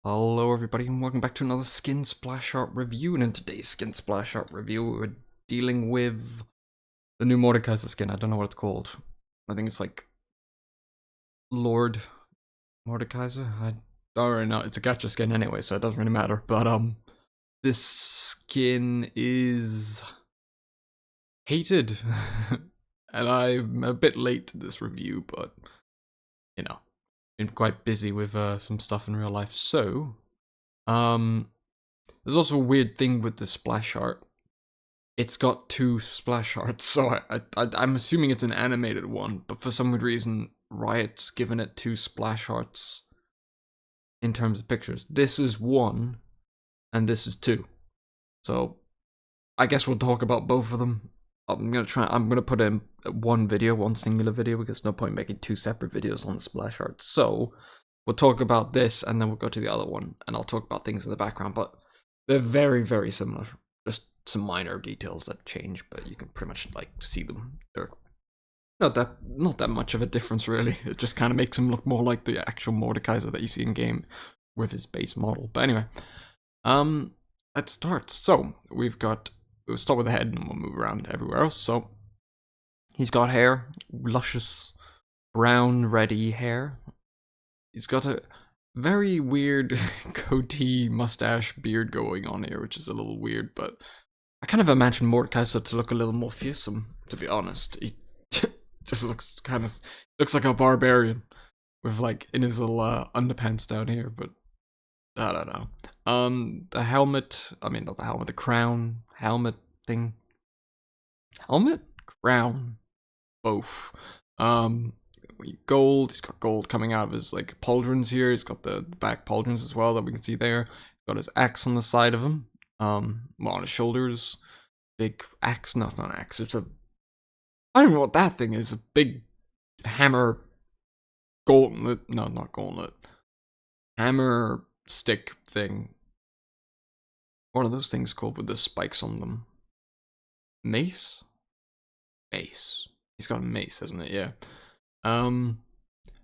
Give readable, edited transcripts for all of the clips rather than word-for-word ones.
Hello everybody and welcome back to another Skin Splash Art review, and in today's Skin Splash Art review we're dealing with the new Mordekaiser skin. I don't know what it's called. I think it's like Lord Mordekaiser? I don't really know. It's a gacha skin anyway, so it doesn't really matter. But this skin is hated. And I'm a bit late to this review, but you know, been quite busy with some stuff in real life. So there's also a weird thing with the splash art. It's got two splash arts, so I'm assuming it's an animated one, but for some weird reason, Riot's given it two splash arts in terms of pictures. This is one, and this is two. So, I guess we'll talk about both of them. I'm gonna put in one video, one singular video, because there's no point making two separate videos on the splash art. So, we'll talk about this, and then we'll go to the other one, and I'll talk about things in the background, but they're very, very similar. Just some minor details that change, but you can pretty much like see them. They're not that much of a difference really. It just kind of makes him look more like the actual Mordekaiser that you see in game with his base model. But anyway, let's start. So we'll start with the head and we'll move around everywhere else. So he's got hair, luscious brown reddy hair. He's got a very weird goatee, mustache, beard going on here, which is a little weird, but I kind of imagine Mordekaiser to look a little more fearsome, to be honest. He just looks like a barbarian with like in his little underpants down here, but I don't know. The helmet, I mean not the helmet, the crown, helmet thing. Helmet? Crown. Both. Gold. He's got gold coming out of his like pauldrons here. He's got the back pauldrons as well that we can see there. He's got his axe on the side of him. On his shoulders. Big axe. No, it's not an axe. It's a. I don't know what that thing is. A big hammer. Gauntlet. No, not gauntlet. Hammer stick thing. What are those things called with the spikes on them? Mace? Mace. He's got a mace, hasn't it? Yeah.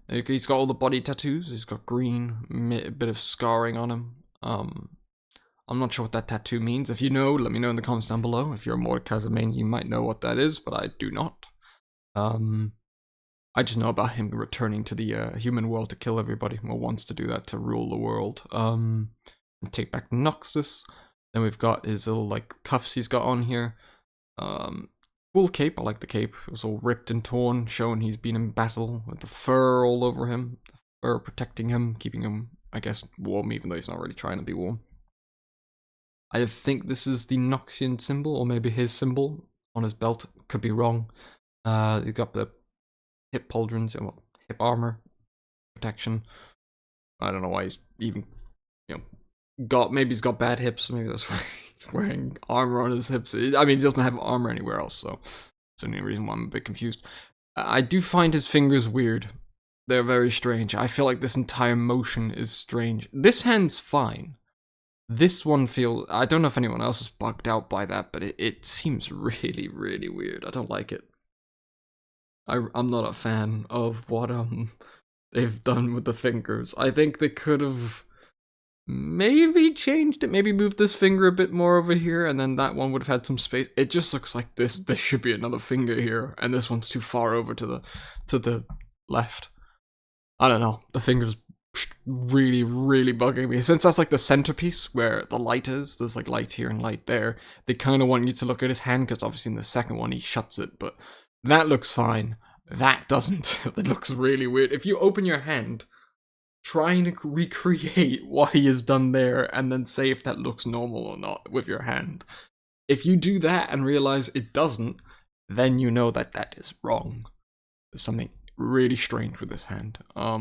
He's got all the body tattoos. He's got green, a bit of scarring on him. I'm not sure what that tattoo means. If you know, let me know in the comments down below. If you're a Mordekaiser main, you might know what that is, but I do not. I just know about him returning to the human world to kill everybody, or wants to do that to rule the world. And take back Noxus. Then we've got his little like cuffs he's got on here. Cool cape, I like the cape. It was all ripped and torn, showing he's been in battle with the fur all over him. The fur protecting him, keeping him, I guess, warm, even though he's not really trying to be warm. I think this is the Noxian symbol, or maybe his symbol on his belt. Could be wrong. He's got the hip pauldrons, well, hip armor protection. I don't know why he's even, maybe he's got bad hips, maybe that's why he's wearing armor on his hips. I mean, he doesn't have armor anywhere else, so that's the only reason why I'm a bit confused. I do find his fingers weird. They're very strange. I feel like this entire motion is strange. This hand's fine. This one feels... I don't know if anyone else is bugged out by that, but it seems really, really weird. I don't like it. I'm not a fan of what they've done with the fingers. I think they could have maybe changed it, maybe moved this finger a bit more over here, and then that one would have had some space. It just looks like this should be another finger here, and this one's too far over to the left. I don't know, the finger's really, really bugging me. Since that's like the centerpiece where the light is, there's like light here and light there, they kind of want you to look at his hand, because obviously in the second one he shuts it, but that looks fine. That doesn't. It looks really weird. If you open your hand, trying to recreate what he has done there and then say if that looks normal or not with your hand. If you do that and realize it doesn't, then you know that that is wrong. There's something really strange with this hand. But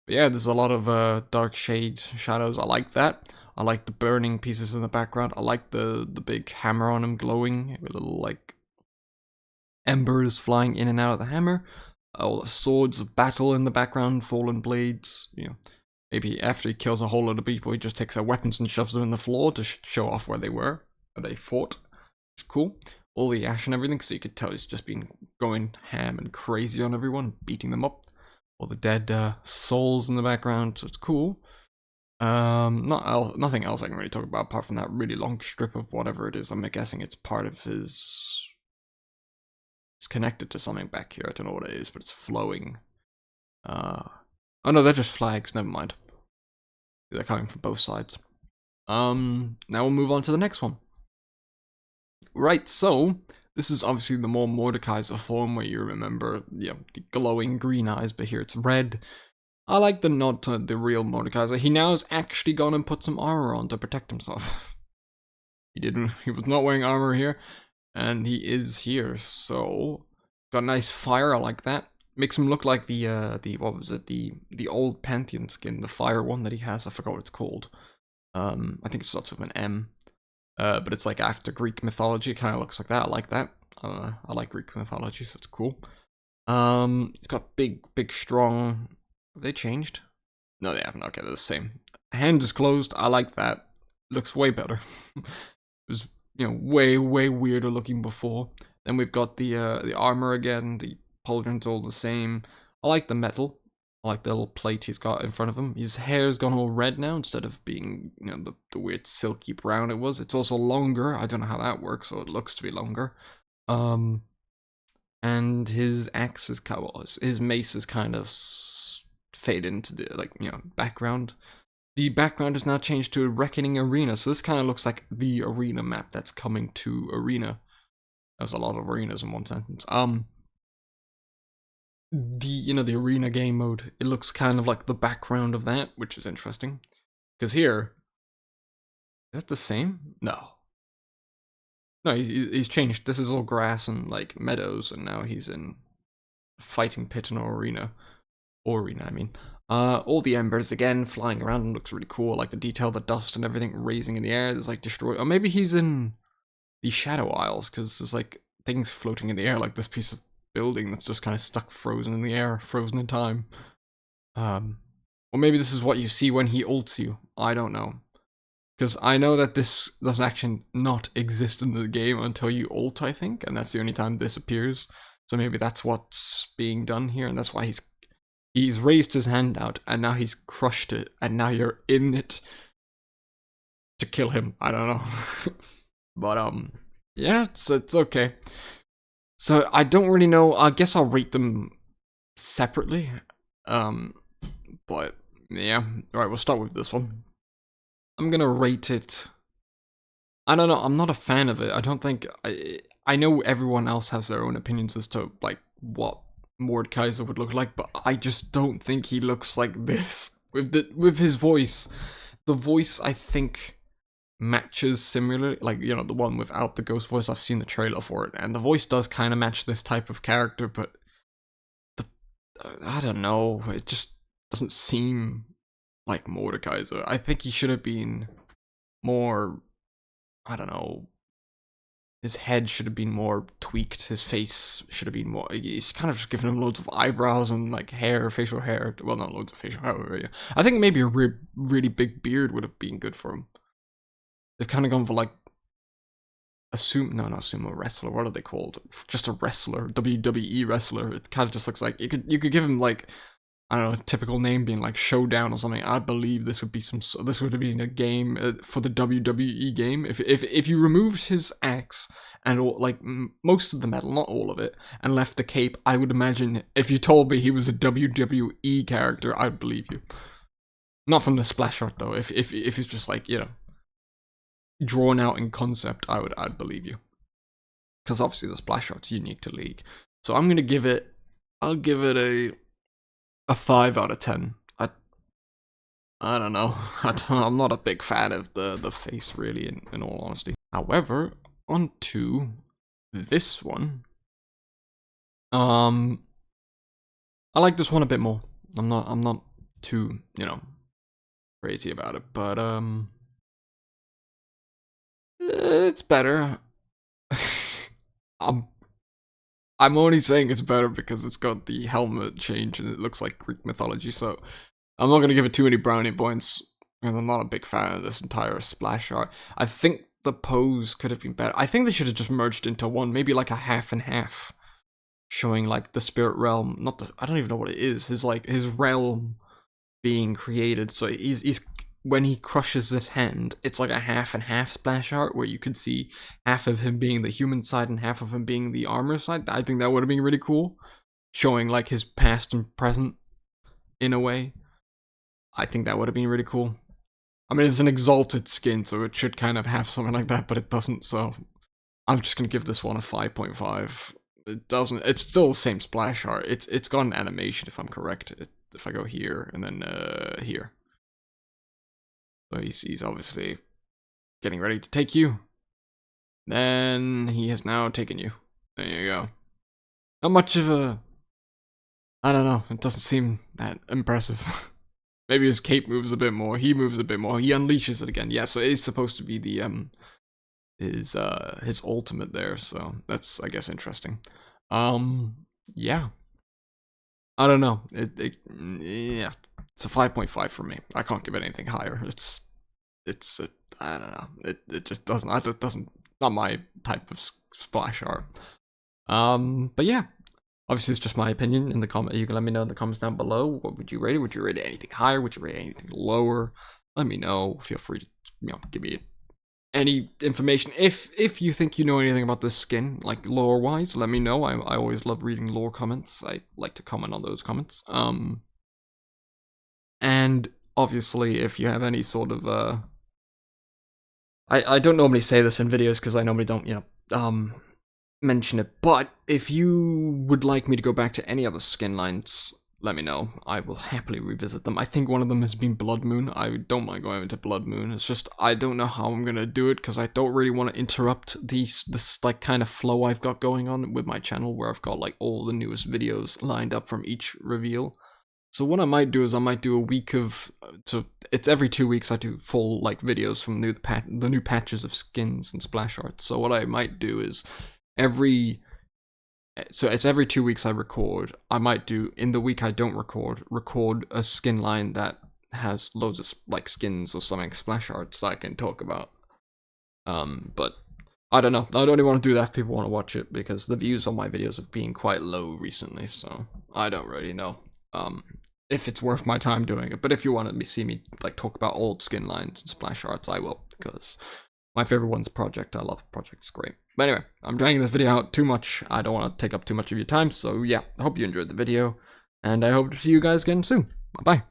yeah, there's a lot of dark shades, shadows. I like that. I like the burning pieces in the background. I like the big hammer on him glowing with little like embers flying in and out of the hammer. All the swords of battle in the background, fallen blades, maybe after he kills a whole lot of people, he just takes their weapons and shoves them in the floor to show off where they were, where they fought. It's cool. All the ash and everything, so you could tell he's just been going ham and crazy on everyone, beating them up. All the dead souls in the background, so it's cool. Nothing else I can really talk about apart from that really long strip of whatever it is. I'm guessing it's part of his. It's connected to something back here. I don't know what it is, but it's flowing. Oh no, they're just flags. Never mind. They're coming from both sides. Now we'll move on to the next one. Right, so this is obviously the more Mordekaiser form where you remember, the glowing green eyes, but here it's red. I like the nod to the real Mordekaiser. He now has actually gone and put some armor on to protect himself. He was not wearing armor here, and he is here, so got a nice fire, I like that. Makes him look like the what was it, the old Pantheon skin, the fire one that he has, I forgot what it's called. I think it starts with an M. But it's like after Greek mythology, it kind of looks like that. I like that. I like Greek mythology, so it's cool. It's got big, strong. Have they changed? No, they haven't. Okay, they're the same. Hand is closed. I like that. Looks way better. It was, way, weirder looking before. Then we've got the armor again. The pauldron's all the same. I like the metal. I like the little plate he's got in front of him. His hair's gone all red now instead of being, the weird silky brown it was. It's also longer. I don't know how that works, so it looks to be longer. And his axe is his mace is kind of fade into the background. The background is now changed to a Reckoning Arena, so this kind of looks like the arena map that's coming to Arena. There's a lot of arenas in one sentence. The arena game mode, it looks kind of like the background of that, which is interesting. Because here, is that the same? No, he's changed. This is all grass and like meadows, and now he's in fighting pit and arena. I mean. All the embers again flying around and looks really cool. Like the detail, the dust and everything raising in the air. There's like destroy. Or maybe he's in the Shadow Isles because there's like things floating in the air, like this piece of building that's just kind of stuck frozen in the air, frozen in time. Or maybe this is what you see when he ults you. I don't know. Because I know that this doesn't actually not exist in the game until you ult, I think, and that's the only time this appears. So maybe that's what's being done here, and that's why he's raised his hand out, and now he's crushed it, and now you're in it to kill him. I don't know. But, yeah, it's okay. So, I don't really know. I guess I'll rate them separately. But, yeah. Alright, we'll start with this one. I'm gonna rate it. I don't know. I'm not a fan of it. I don't think. I know everyone else has their own opinions as to, like, what Mordekaiser would look like, but I just don't think he looks like this. With his voice. The voice, I think, matches similarly, like, the one without the ghost voice. I've seen the trailer for it, and the voice does kind of match this type of character, but I don't know, it just doesn't seem like Mordekaiser. I think he should have been more, I don't know, his head should have been more tweaked, his face should have been more, he's kind of just giving him loads of eyebrows and like hair, facial hair, well, not loads of facial hair, but yeah. I think maybe a really big beard would have been good for him. They've kind of gone for like not sumo wrestler. What are they called? Just a wrestler, WWE wrestler. It kind of just looks like you could give him like, I don't know, a typical name being like Showdown or something. I believe this would have been a game for the WWE game. If you removed his axe and like most of the metal, not all of it, and left the cape, I would imagine if you told me he was a WWE character, I'd believe you. Not from the splash art though. If it's just like, drawn out in concept, I'd believe you. Because obviously the splash art's unique to League. So I'll give it a 5 out of 10. I don't know. I'm not a big fan of the face, really, in all honesty. However, on to this one. I like this one a bit more. I'm not too, crazy about it, but it's better. I'm only saying it's better because it's got the helmet change and it looks like Greek mythology, so I'm not gonna give it too many brownie points, and I'm not a big fan of this entire splash art. I think the pose could have been better. I think they should have just merged into one, maybe like a half and half, showing like the spirit realm, I don't even know what it is, his realm being created, so he's when he crushes this hand, it's like a half and half splash art where you could see half of him being the human side and half of him being the armor side. I think that would have been really cool, showing like his past and present in a way. I think that would have been really cool. I mean, it's an exalted skin, so it should kind of have something like that, but it doesn't, so I'm just gonna give this one a 5.5. It doesn't, it's still the same splash art. It's got an animation, if I'm correct. If I go here, and then here. So he's obviously getting ready to take you. Then he has now taken you. There you go. Not much of a... I don't know, it doesn't seem that impressive. Maybe his cape moves a bit more, he moves a bit more, he unleashes it again. Yeah, so it is supposed to be the, his ultimate there, so that's, I guess, interesting. Yeah. I don't know, yeah, it's a 5.5 for me. I can't give it anything higher. It's, I don't know, it just doesn't, not my type of splash art. But yeah. Obviously, it's just my opinion. In the comment, you can let me know in the comments down below. What would you rate it? Would you rate it anything higher? Would you rate it anything lower? Let me know. Feel free to, give me any information. If you think you know anything about this skin, like lore-wise, let me know. I always love reading lore comments. I like to comment on those comments. And obviously, if you have any sort of I don't normally say this in videos because I normally don't, mention it, but if you would like me to go back to any other skin lines, let me know. I will happily revisit them. I think one of them has been Blood Moon. I don't mind going into Blood Moon. It's just I don't know how I'm gonna do it because I don't really want to interrupt this like kind of flow I've got going on with my channel where I've got like all the newest videos lined up from each reveal. So what I might do is I might do a week of, so it's every 2 weeks I do full like videos from the new patches of skins and splash arts. So what I might do is it's every 2 weeks I record. I might do, in the week I don't record a skin line that has loads of like skins or something, splash arts that I can talk about. But I don't know. I don't even want to do that if people want to watch it because the views on my videos have been quite low recently, so I don't really know if it's worth my time doing it. But if you want to see me like talk about old skin lines and splash arts, I will, because my favorite one's Project. I love Project, it's great. But anyway, I'm dragging this video out too much. I don't want to take up too much of your time. So yeah, I hope you enjoyed the video. And I hope to see you guys again soon. Bye-bye.